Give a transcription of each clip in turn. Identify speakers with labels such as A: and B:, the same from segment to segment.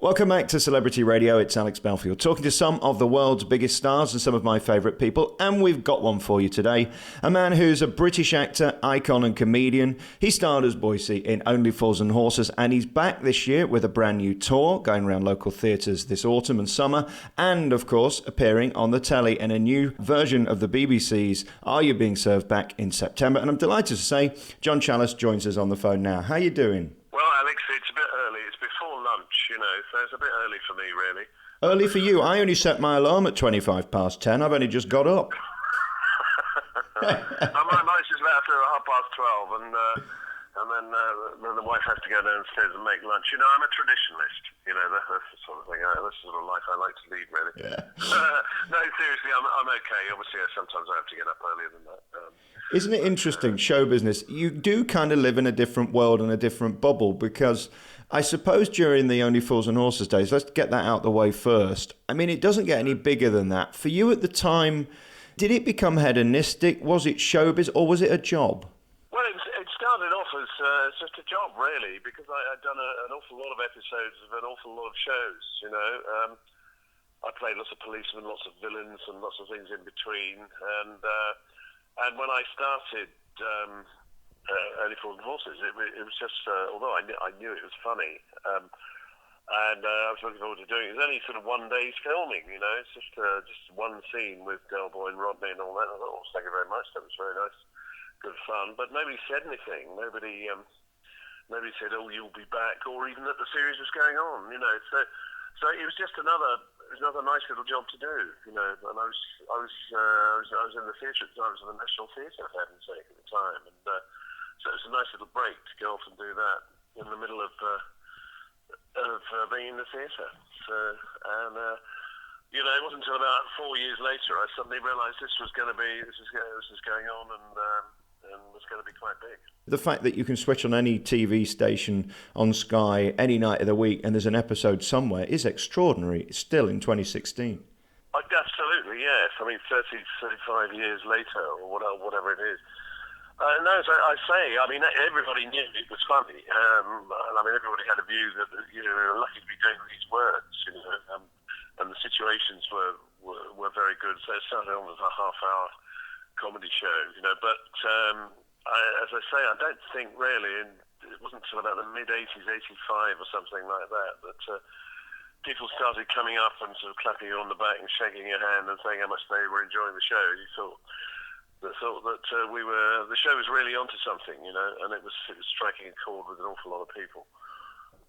A: Welcome back to Celebrity Radio. It's Alex Belfield talking to some of the world's biggest stars and some of my favourite people. And we've got one for you today. A man who's a British actor, icon and comedian. He starred as Boycie in Only Fools and Horses, and he's back this year with a brand new tour, going around local theatres this autumn and summer, and of course appearing on the telly in a new version of the BBC's Are You Being Served back in September. And I'm delighted to say John Challis joins us on the phone now. How are you doing?
B: Well, Alex, it's a bit early. It's before lunch, so it's a bit early for me, really.
A: Early for you? I only set my alarm at 25 past 10. I've only just got up.
B: Mine's just about after 12:30, and then the wife has to go downstairs and make lunch. I'm a traditionalist. That's the sort of thing. That's the sort of life I like to lead, really.
A: Yeah.
B: No, seriously, I'm okay. Obviously, sometimes I have to get up earlier than that.
A: Isn't it interesting, show business? You do kind of live in a different world and a different bubble, because I suppose during the Only Fools and Horses days, let's get that out the way first. I mean, it doesn't get any bigger than that. For you at the time, did it become hedonistic? Was it showbiz or was it a job?
B: Well, it started off as just a job, really, because I'd done an awful lot of episodes of an awful lot of shows, I played lots of policemen, lots of villains, and lots of things in between. And when I started Only Fools and Horses, it was just, although I knew it was funny, and I was looking forward to doing it. It was only sort of one day's filming, it's just one scene with Del Boy and Rodney and all that. I thought, oh, thank you very much, that was very nice, good fun. But nobody said anything. Nobody said, oh, you'll be back, or even that the series was going on, So it was just another nice little job to do, And I was in the theatre at the time. I was in the National Theatre, for heaven's sake, at the time, and so it was a nice little break to go off and do that in the middle of being in the theatre. So, and it wasn't until about 4 years later I suddenly realised this is going on, and was going to be quite big.
A: The fact that you can switch on any TV station on Sky any night of the week and there's an episode somewhere is extraordinary, still in 2016.
B: Absolutely, yes. I mean, 35 years later, or whatever it is. No, as I say, I mean, everybody knew it was funny. Everybody had a view that, we were lucky to be doing these words, and the situations were very good. So it started on as a half-hour comedy show, but as I say, I don't think really, and it wasn't until about the mid-80s, 85 or something like that, people started coming up and sort of clapping you on the back and shaking your hand and saying how much they were enjoying the show. You thought that the show was really onto something, and it was striking a chord with an awful lot of people.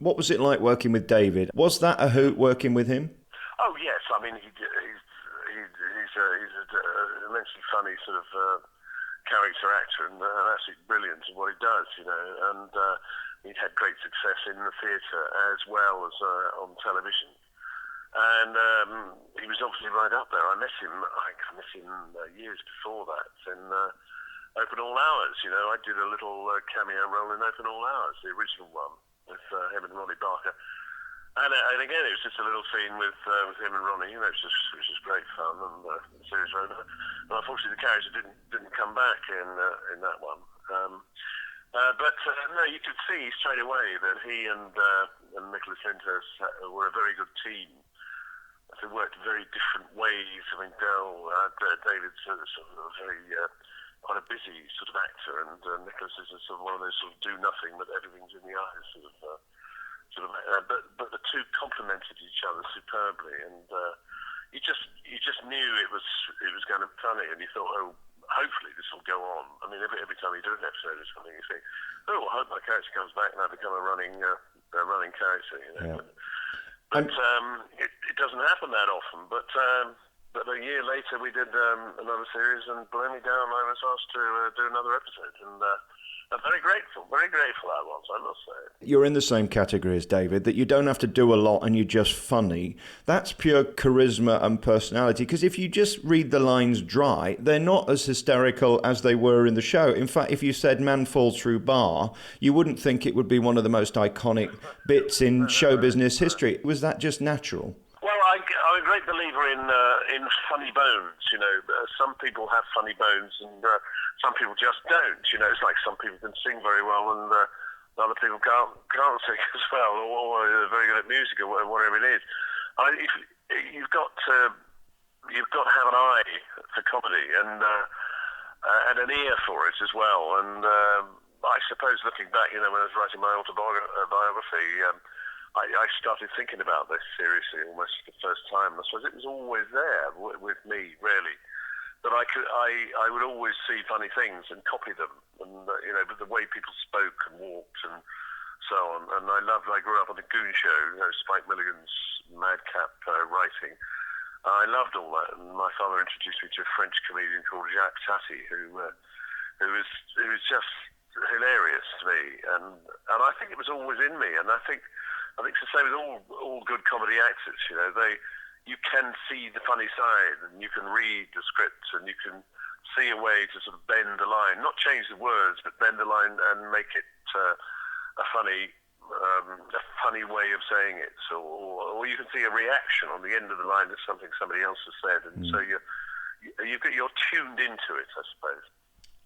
A: What was it like working with David? Was that a hoot working with him?
B: Oh yes, I mean he's an immensely funny sort of character actor and absolutely brilliant at what he does, and he'd had great success in the theatre as well as on television. And he was obviously right up there. I met him years before that in Open All Hours. I did a little cameo role in Open All Hours, the original one, with him and Ronnie Barker. And again, it was just a little scene with him and Ronnie, which was great fun, and the series over. And unfortunately, the character didn't come back in that one. But no, you could see straight away that he and Nicholas Lyndhurst were a very good team. They worked very different ways. I mean, David's sort of very quite a busy sort of actor, and Nicholas is sort of one of those sort of do nothing, but everything's in the eyes but the two complemented each other superbly, and you just knew it was going to be funny, and you thought, oh, hopefully this will go on. I mean, every time you do an episode or something, you think, oh, I hope my character comes back and I become a running character,
A: Yeah.
B: But it doesn't happen that often. But a year later, we did another series, and blew me down. I was asked to do another episode, and I'm very grateful I was, I must say.
A: You're in the same category as David, that you don't have to do a lot and you're just funny. That's pure charisma and personality, because if you just read the lines dry, they're not as hysterical as they were in the show. In fact, if you said "man falls through bar," you wouldn't think it would be one of the most iconic bits in show business history. Was that just natural?
B: Well, I'm a great believer in funny bones. Some people have funny bones, and some people just don't. It's like some people can sing very well, and other people can't sing as well, or are very good at music, or whatever it is. You've got to have an eye for comedy and an ear for it as well. And I suppose looking back, when I was writing my autobiography, I started thinking about this seriously almost for the first time. I suppose it was always there with me, really. But I would always see funny things and copy them, and the way people spoke and walked and so on. And I grew up on the Goon Show, Spike Milligan's madcap writing. I loved all that, and my father introduced me to a French comedian called Jacques Tati, who was just hilarious to me, and I think it was always in me, and I think it's the same with all good comedy actors. You can see the funny side, and you can read the script, and you can see a way to sort of bend the line, not change the words, but bend the line and make it a funny way of saying it. So, or you can see a reaction on the end of the line to something somebody else has said, and so you're tuned into it, I suppose.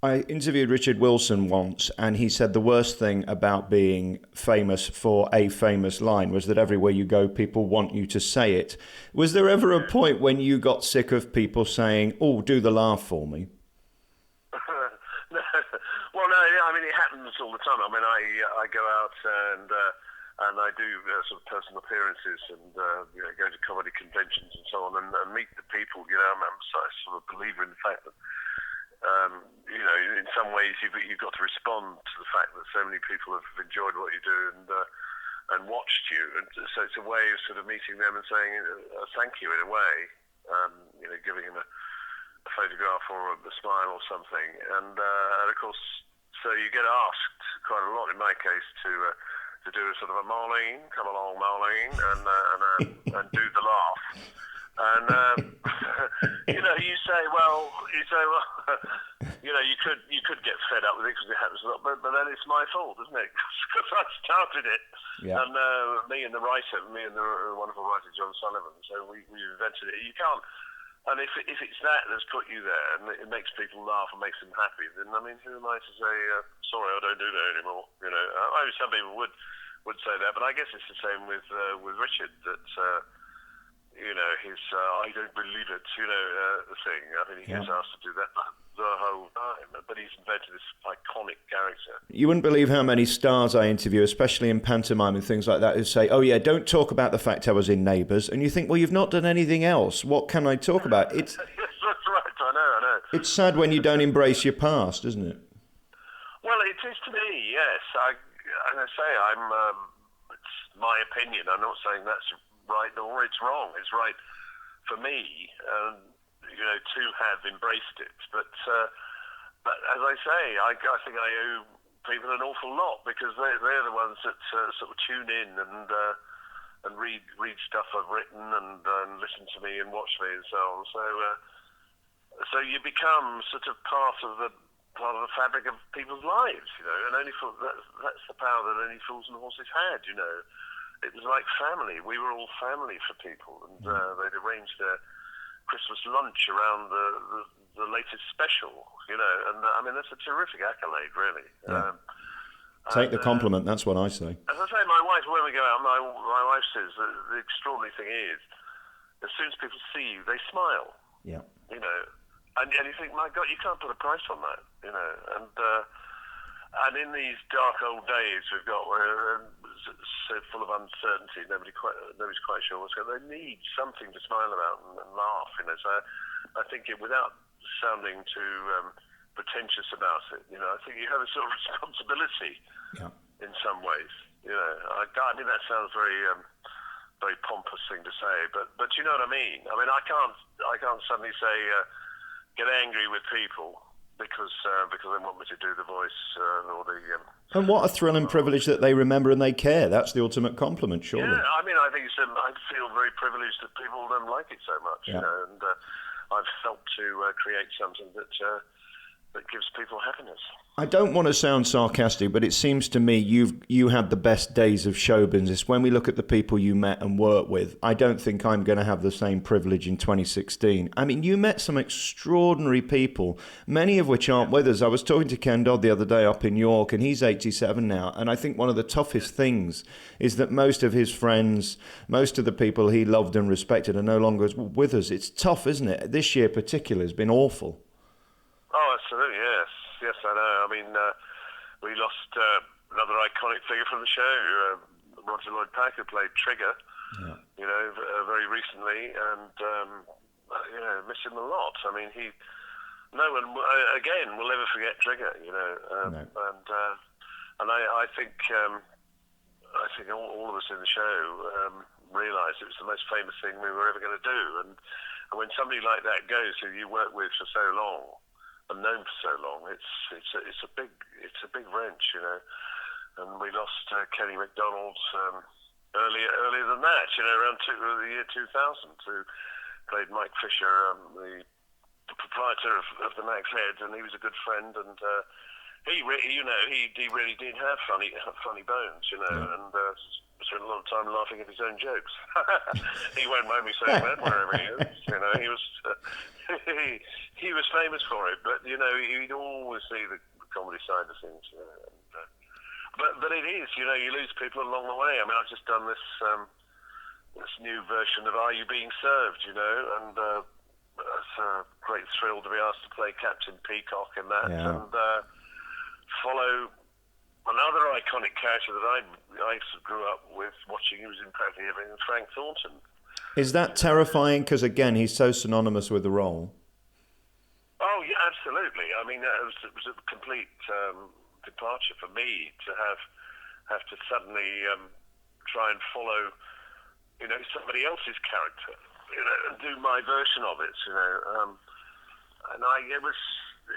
A: I interviewed Richard Wilson once, and he said the worst thing about being famous for a famous line was that everywhere you go, people want you to say it. Was there ever a point when you got sick of people saying, "Oh, do the laugh for me"?
B: No. Well, no. I mean, it happens all the time. I mean, I go out and I do sort of personal appearances and go to comedy conventions and so on and meet the people. I'm sort of a believer in the fact that. In some ways you've got to respond to the fact that so many people have enjoyed what you do and watched you, and so it's a way of sort of meeting them and saying thank you in a way, giving them a photograph or a smile or something, and of course, so you get asked quite a lot in my case to do a sort of a Marlene, come along Marlene, and do the laugh. And you say, well, you could get fed up with it because it happens a lot, but then it's my fault, isn't it? Because I started it, and me and the wonderful writer John Sullivan. So we invented it. You can't, and if it's that that's put you there and it makes people laugh and makes them happy, then I mean, who am I to say sorry, I don't do that anymore? Some people would say that, but I guess it's the same with Richard that. His I don't believe it, thing. I mean, he gets asked to do that the whole time, but he's invented this iconic character.
A: You wouldn't believe how many stars I interview, especially in pantomime and things like that, who say, "Oh yeah, don't talk about the fact I was in Neighbours," and you think, well, you've not done anything else. What can I talk about?
B: Yes, that's right. I know.
A: It's sad when you don't embrace your past, isn't it?
B: Well, it is to me. Yes, as I say, it's my opinion. I'm not saying that's right or it's wrong. It's right for me, to have embraced it. But as I say, I think I owe people an awful lot because they're the ones that sort of tune in and read stuff I've written and listen to me and watch me and so on. So you become sort of part of the fabric of people's lives, and that's the power that only fools and horses had, It was like family. We were all family for people, and they'd arranged their Christmas lunch around the latest special, and I mean that's a terrific accolade, really.
A: Yeah. Take the compliment. That's what I say.
B: As I say, my wife, when we go out, my wife says that the extraordinary thing is, as soon as people see you, they smile.
A: Yeah.
B: And you think, my God, you can't put a price on that, and in these dark old days we've got so full of uncertainty, nobody's quite sure what's going on. They need something to smile about and laugh, So I think without sounding too pretentious about it, I think you have a sort of responsibility in some ways. I mean that sounds very very pompous thing to say, but you know what I mean. I mean I can't suddenly say get angry with people. Because they want me to do the voice or the...
A: and what a thrill and privilege that they remember and they care. That's the ultimate compliment, surely.
B: Yeah, I mean, I think I feel very privileged that people like it so much, and I've helped to create something that that gives people happiness.
A: I don't want to sound sarcastic, but it seems to me you had the best days of show business. When we look at the people you met and worked with, I don't think I'm going to have the same privilege in 2016. I mean, you met some extraordinary people, many of which aren't with us. I was talking to Ken Dodd the other day up in York, and he's 87 now. And I think one of the toughest things is that most of his friends, most of the people he loved and respected are no longer with us. It's tough, isn't it? This year particularly has been awful.
B: Oh, absolutely, yes. Yes, I know. I mean, we lost another iconic figure from the show, Roger Lloyd Packer, who played Trigger, very recently, and, miss him a lot. I mean, no one, again, will ever forget Trigger,
A: No.
B: And I think all of us in the show realised it was the most famous thing we were ever going to do, and when somebody like that goes who you work with for so long, and known for so long, it's a big wrench, And we lost Kenny MacDonald earlier than that, around the year 2000, who played Mike Fisher, the proprietor of the Mac's Head, and he was a good friend, and he really did have funny bones, and spent a lot of time laughing at his own jokes. He won't mind me saying that wherever he is. He was he was famous for it, but you'd always see the comedy side of things. But it is, you lose people along the way. I mean, I've just done this new version of Are You Being Served? And it's a great thrill to be asked to play Captain Peacock in that, and follow another iconic character that I grew up with watching. He was in practically everything, Frank Thornton. Is
A: that terrifying? Because again, he's so synonymous with the role.
B: Oh yeah, absolutely. I mean, it was a complete departure for me to have to suddenly try and follow, somebody else's character, and do my version of it, and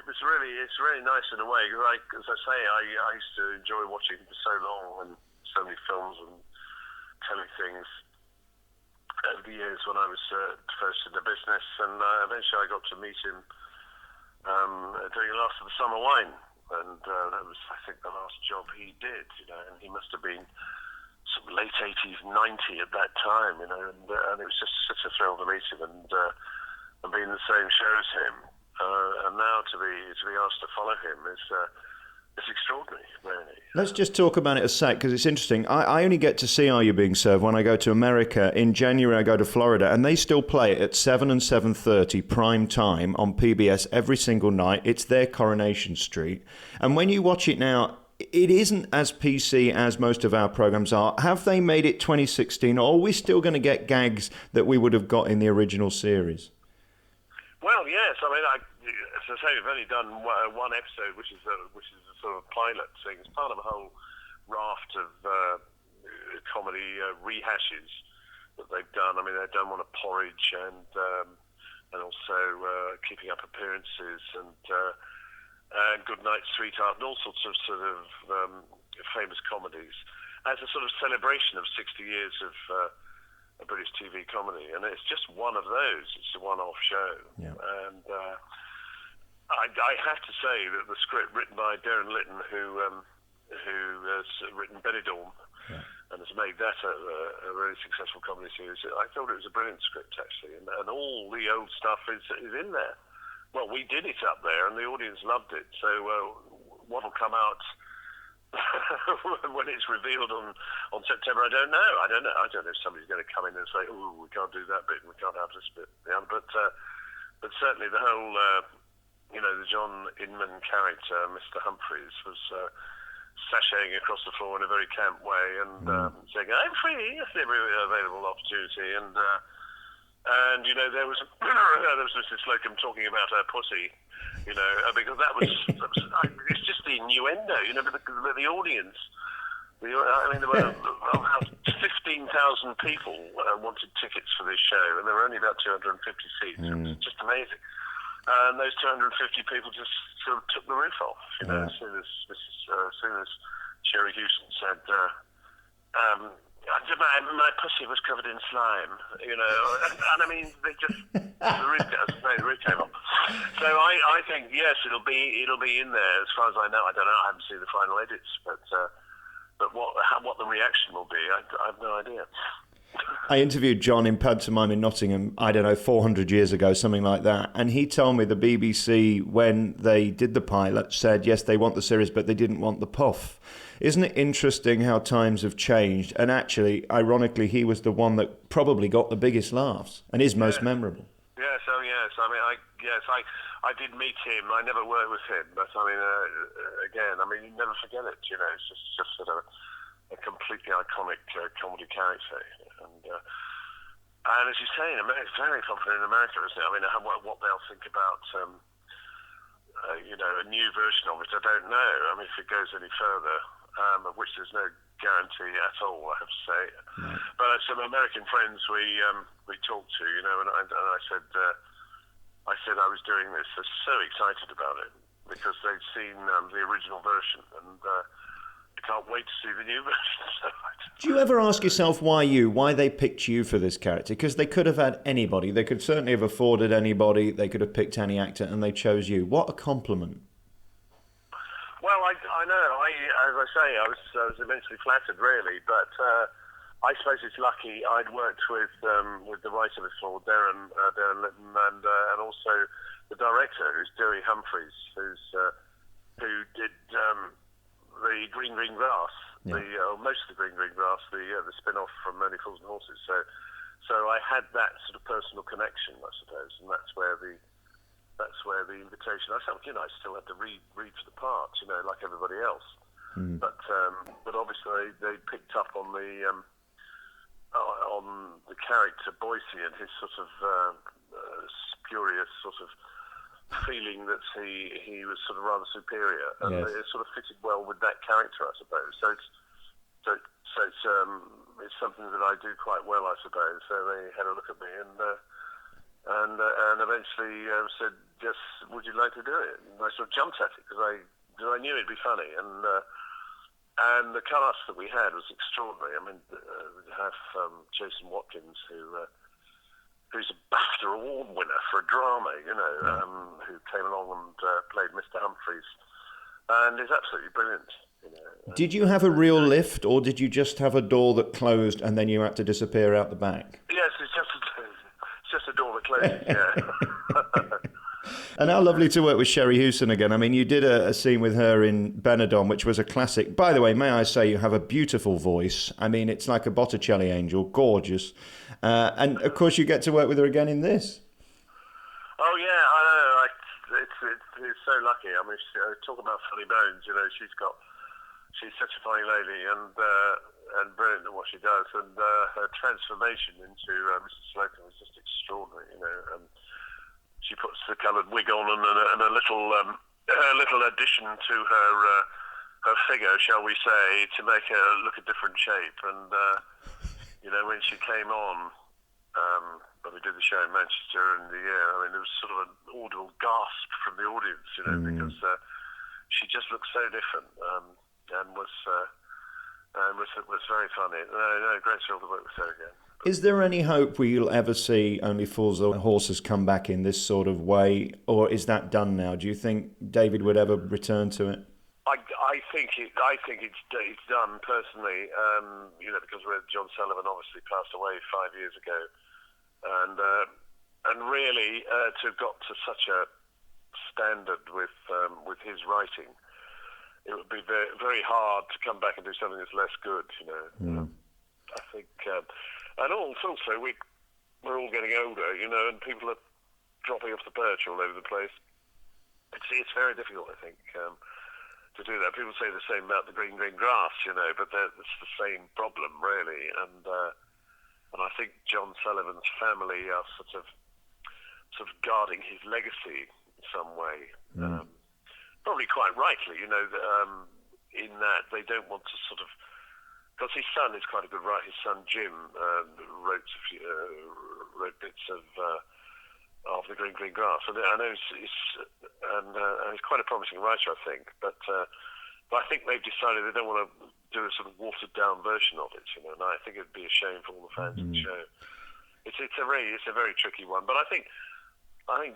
B: it's really nice in a way, because as I say, I used to enjoy watching him for so long, and so many films and telly things over the years when I was first in the business, and eventually I got to meet him doing Last of the Summer Wine, and that was, I think, the last job he did, and he must have been sort of late 80s, 90 at that time, and it was just such a thrill to meet him and be in the same show as him. And now to be asked to follow him is extraordinary, really.
A: Let's just talk about it a sec, because it's interesting. I only get to see Are You Being Served when I go to America. In January, I go to Florida, and they still play it at 7 and 7:30 prime time on PBS every single night. It's their Coronation Street. And when you watch it now, it isn't as PC as most of our programs are. Have they made it 2016, or are we still going to get gags that we would have got in the original series?
B: Well, yes. I mean, as I say, we've only done one episode, which is a sort of pilot thing. It's part of a whole raft of comedy rehashes that they've done. I mean, they've done one of Porridge and also Keeping Up Appearances and Good Night, Sweetheart, and all sorts of famous comedies as a sort of celebration of 60 years of a British TV comedy, and it's just one of those. It's a one-off show, and I have to say that the script written by Darren Litton, who has written Benidorm and has made that a very successful comedy series, I thought it was a brilliant script actually, and all the old stuff is in there. Well, we did it up there, and the audience loved it. So what will come out when it's revealed on September, I don't know. I don't know if somebody's going to come in and say, "Oh, we can't do that bit, we can't have this bit." Yeah, but certainly the whole, the John Inman character, Mr. Humphreys, was sashaying across the floor in a very camp way and saying, "I'm free, every available opportunity." And there was Mrs. Slocum talking about her pussy, because that was it's just the innuendo, but the audience. There were about 15,000 people wanted tickets for this show, and there were only about 250 seats. It was just amazing. And those 250 people just sort of took the roof off, as soon as Sherry Houston said, My pussy was covered in slime, you know, and I mean, they just the roof came off. So I think yes, it'll be in there. As far as I know, I don't know. I haven't seen the final edits, but what the reaction will be, I have no idea.
A: I interviewed John in pantomime in Nottingham, I don't know, 400 years ago, something like that. And he told me the BBC, when they did the pilot, said, yes, they want the series, but they didn't want the puff. Isn't it interesting how times have changed? And actually, ironically, he was the one that probably got the biggest laughs and is most memorable.
B: Yes, oh yes. I mean, I did meet him. I never worked with him, but I mean, again, I mean, you never forget it. You know, it's just sort of a completely iconic comedy character, and as you say, it's very popular in America, isn't it? I mean, what they'll think about, a new version of it, I don't know. I mean, if it goes any further, of which there's no guarantee at all, I have to say. No. But some American friends we talked to, you know, and I said I was doing this. They're so excited about it because they'd seen the original version, and I can't wait to see the new version.
A: Do you ever ask yourself why they picked you for this character? Because they could have had anybody. They could certainly have afforded anybody. They could have picked any actor, and they chose you. What a compliment.
B: Well, I know. As I say, I was immensely flattered, really. But I suppose it's lucky I'd worked with the writer before, Darren Litton, and also the director, who's Derry Humphreys, who did the Green Grass, most of the Green Grass, the spin-off from Only Fools and Horses. So I had that sort of personal connection, I suppose, and that's where the invitation. I felt, I still had to read for the part, like everybody else. Mm. But obviously they picked up on the character Boise and his sort of spurious sort of feeling that he was sort of rather superior, and it sort of fitted well with that character, I suppose. So it's something that I do quite well, I suppose. So they had a look at me and eventually said, "Yes, would you like to do it?" And I sort of jumped at it because I knew it'd be funny, and the cast that we had was extraordinary. I mean, we have Jason Watkins, who's a BAFTA award winner for a drama, who came along and played Mr. Humphreys, and is absolutely brilliant.
A: Did you have a real lift, or did you just have a door that closed and then you had to disappear out the back?
B: Yes, it's just a door that closes, yeah.
A: And how lovely to work with Sherry Hewson again. I mean, you did a scene with her in Benidorm, which was a classic. By the way, may I say, you have a beautiful voice. I mean, it's like a Botticelli angel, gorgeous. And, of course, you get to work with her again in this.
B: Oh, yeah, I know. It's so lucky. I mean, talk about funny bones, she's such a funny lady and brilliant at what she does. And her transformation into Mrs. Slocum is just extraordinary, She puts the coloured wig on and a little addition to her figure, shall we say, to make her look a different shape. And when she came on, when we did the show in Manchester in the year, I mean, there was sort of an audible gasp from the audience, because she just looked so different and was very funny. No, great thrill to work with her again.
A: Is there any hope we'll ever see Only Fools and Horses come back in this sort of way, or is that done now? Do you think David would ever return to it?
B: I think it's done personally, because John Sullivan obviously passed away 5 years ago, and really to have got to such a standard with his writing, it would be very, very hard to come back and do something that's less good. I think. And also, we're all getting older, and people are dropping off the perch all over the place. It's very difficult, I think, to do that. People say the same about the green grass, but it's the same problem, really. And I think John Sullivan's family are sort of guarding his legacy in some way. Probably quite rightly, in that they don't want to sort of. Because his son is quite a good writer. His son Jim wrote bits of the Green Grass, and I know he's quite a promising writer, I think. But I think they've decided they don't want to do a sort of watered down version of it, you know. And I think it'd be a shame for all the fans of the show. It's a very tricky one, but I think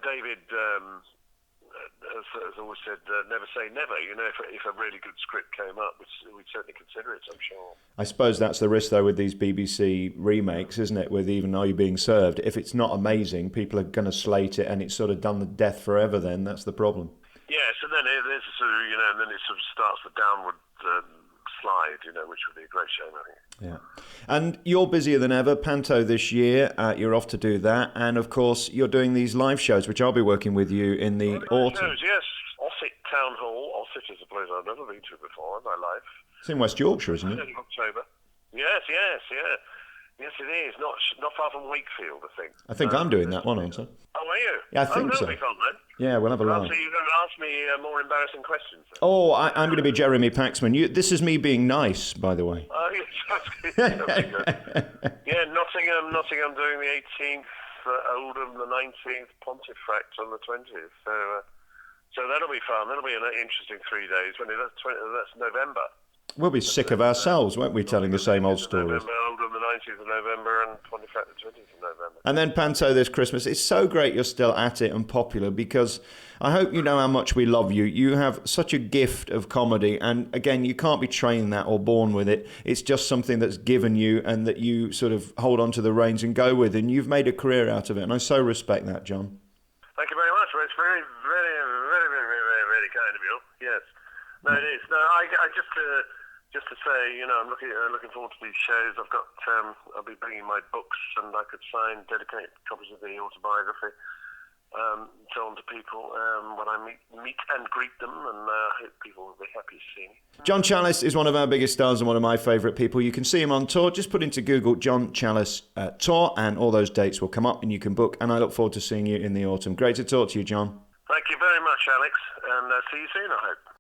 B: David has always said, never say never. You know, if a really good script came up, we'd certainly consider it, I'm sure.
A: I suppose that's the risk, though, with these BBC remakes, isn't it? With even Are You Being Served? If it's not amazing, people are going to slate it, and it's sort of done the death forever. Then that's the problem.
B: Yes, and then there's a sort of, you know, and then it sort of starts the downward slide, you know, which would be a great shame, I think.
A: Yeah. And you're busier than ever. Panto this year, you're off to do that. And, of course, you're doing these live shows, which I'll be working with you in the autumn.
B: Shows, yes. Ossett Town Hall. Ossett is a place I've never been to before in my life.
A: It's in West Yorkshire, isn't it?
B: In October. Yes, yeah. Yes, it is. Not far from Wakefield, I think.
A: I think I'm doing that one, aren't I?
B: Oh, are you?
A: Yeah, I think so.
B: That'll be fun, then.
A: Yeah, we'll have a laugh.
B: So you're going to ask me more embarrassing questions, then?
A: Oh, I'm going to be Jeremy Paxman. This is me being nice, by the way.
B: Oh, yes, that's good. Yeah, Nottingham doing the 18th, Oldham the 19th, Pontefract on the 20th. So that'll be fun. That'll be an interesting 3 days. That's November.
A: We'll be sick of ourselves, won't we, telling the same old stories?
B: Oldham the 19th of November and Pontefract the 20th of November.
A: And then Panto this Christmas. It's so great you're still at it and popular, because I hope you know how much we love you. You have such a gift of comedy, and again, you can't be trained that or born with it. It's just something that's given you and that you sort of hold on to the reins and go with, and you've made a career out of it, and I so respect that, John.
B: Thank you very much. Well, it's very, very, very, very, very, very kind of you. Yes. No, it is. No, I just to say, you know, I'm looking forward to these shows. I'll be bringing my books, and I could sign, dedicate copies of the autobiography, so on to people when I meet and greet them, and I hope people will be happy to see me.
A: John Challis is one of our biggest stars and one of my favourite people. You can see him on tour. Just put into Google John Challis tour, and all those dates will come up, and you can book. And I look forward to seeing you in the autumn. Great to talk to you, John.
B: Thank you very much, Alex, and see you soon, I hope.